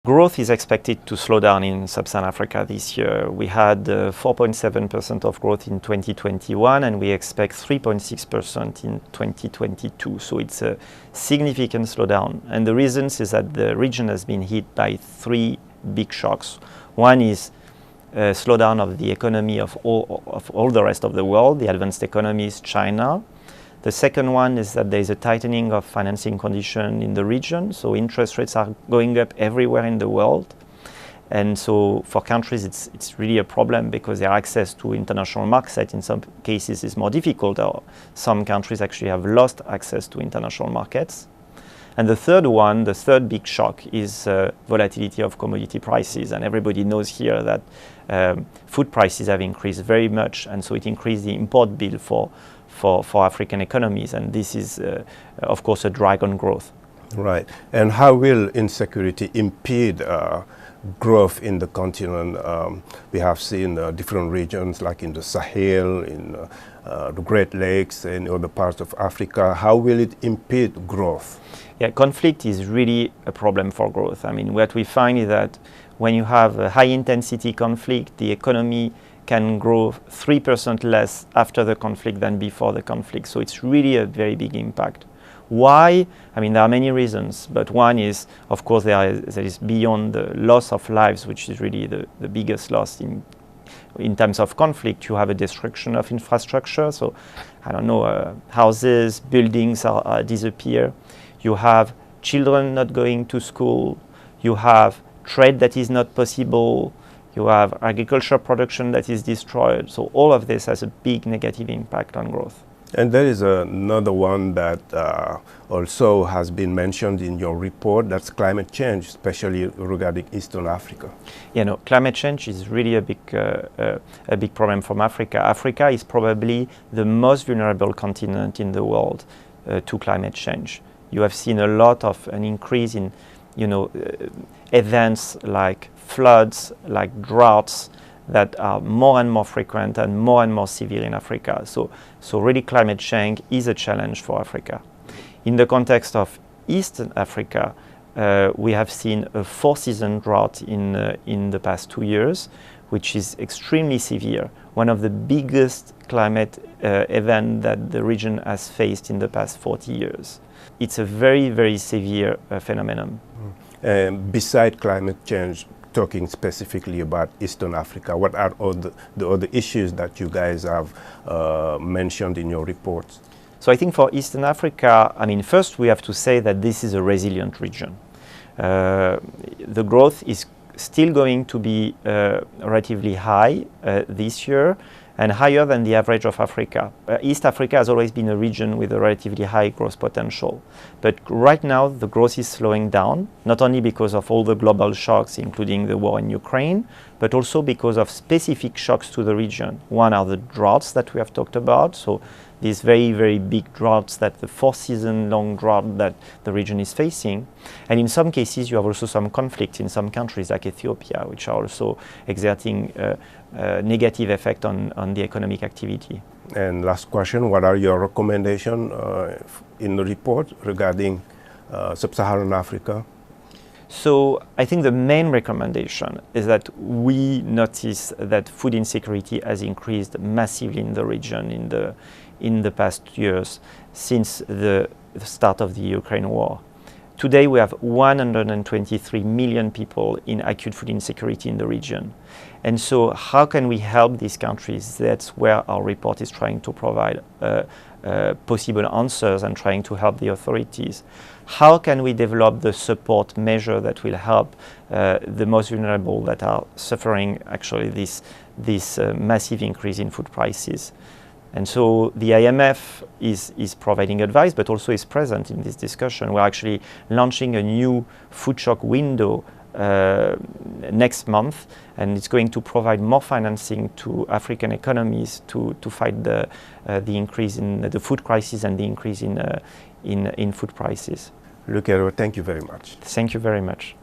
Growth is expected to slow down in Sub-Saharan Africa this year. We had 4.7% of growth in 2021, and we expect 3.6% in 2022. So it's a significant slowdown. And the reasons is that the region has been hit by three big shocks. One is a slowdown of the economy of all the rest of the world, the advanced economies, China. The second one is that there is a tightening of financing conditions in the region, so interest rates are going up everywhere in the world. And so for countries it's really a problem because their access to international markets in some cases is more difficult, or some countries actually have lost access to international markets. And the third one, the third big shock, is volatility of commodity prices. And everybody knows here that food prices have increased very much, and so it increased the import bill for African economies, and this is, of course, a drag on growth. Right. And how will insecurity impede growth in the continent? We have seen different regions, like in the Sahel, in the Great Lakes, and other parts of Africa. How will it impede growth? Yeah, conflict is really a problem for growth. I mean, what we find is that when you have a high-intensity conflict, the economy can grow 3% less after the conflict than before the conflict. So it's really a very big impact. Why? I mean, there are many reasons, but one is, of course, there is beyond the loss of lives, which is really the biggest loss in terms of conflict. You have a destruction of infrastructure. So, I don't know, houses, buildings disappear. You have children not going to school. You have trade that is not possible. You have agriculture production that is destroyed. So all of this has a big negative impact on growth. And there is another one that also has been mentioned in your report, that's climate change, especially regarding Eastern Africa. You know, climate change is really a big problem from Africa. Africa is probably the most vulnerable continent in the world to climate change. You have seen a lot of an increase in, events like floods, like droughts, that are more and more frequent and more severe in Africa. So really climate change is a challenge for Africa. In the context of Eastern Africa, we have seen a 4-season drought in the past 2 years, which is extremely severe, one of the biggest climate events that the region has faced in the past 40 years. It's a very severe phenomenon. Beside climate change, talking specifically about Eastern Africa, what are the other issues that you guys have mentioned in your reports? So I think for Eastern Africa, I mean, first we have to say that this is a resilient region. The growth is still going to be relatively high this year, and higher than the average of Africa. East Africa has always been a region with a relatively high growth potential. But right now, the growth is slowing down, not only because of all the global shocks, including the war in Ukraine, but also because of specific shocks to the region. One are the droughts that we have talked about. So these very big droughts, that the 4-season long drought that the region is facing. And in some cases, you have also some conflict in some countries like Ethiopia, which are also exerting a negative effect on the economic activity. And last question, what are your recommendations in the report regarding Sub-Saharan Africa? So I think the main recommendation is that we notice that food insecurity has increased massively in the region in the past years since the start of the Ukraine war. Today we have 123 million people in acute food insecurity in the region. And so how can we help these countries? That's where our report is trying to provide possible answers and trying to help the authorities. How can we develop the support measure that will help the most vulnerable that are suffering actually this massive increase in food prices? And so the IMF is providing advice, but also is present in this discussion. We're actually launching a new food shock window next month, and it's going to provide more financing to African economies to fight the increase in the food crisis and the increase in food prices. Luc Eyraud, thank you very much. Thank you very much.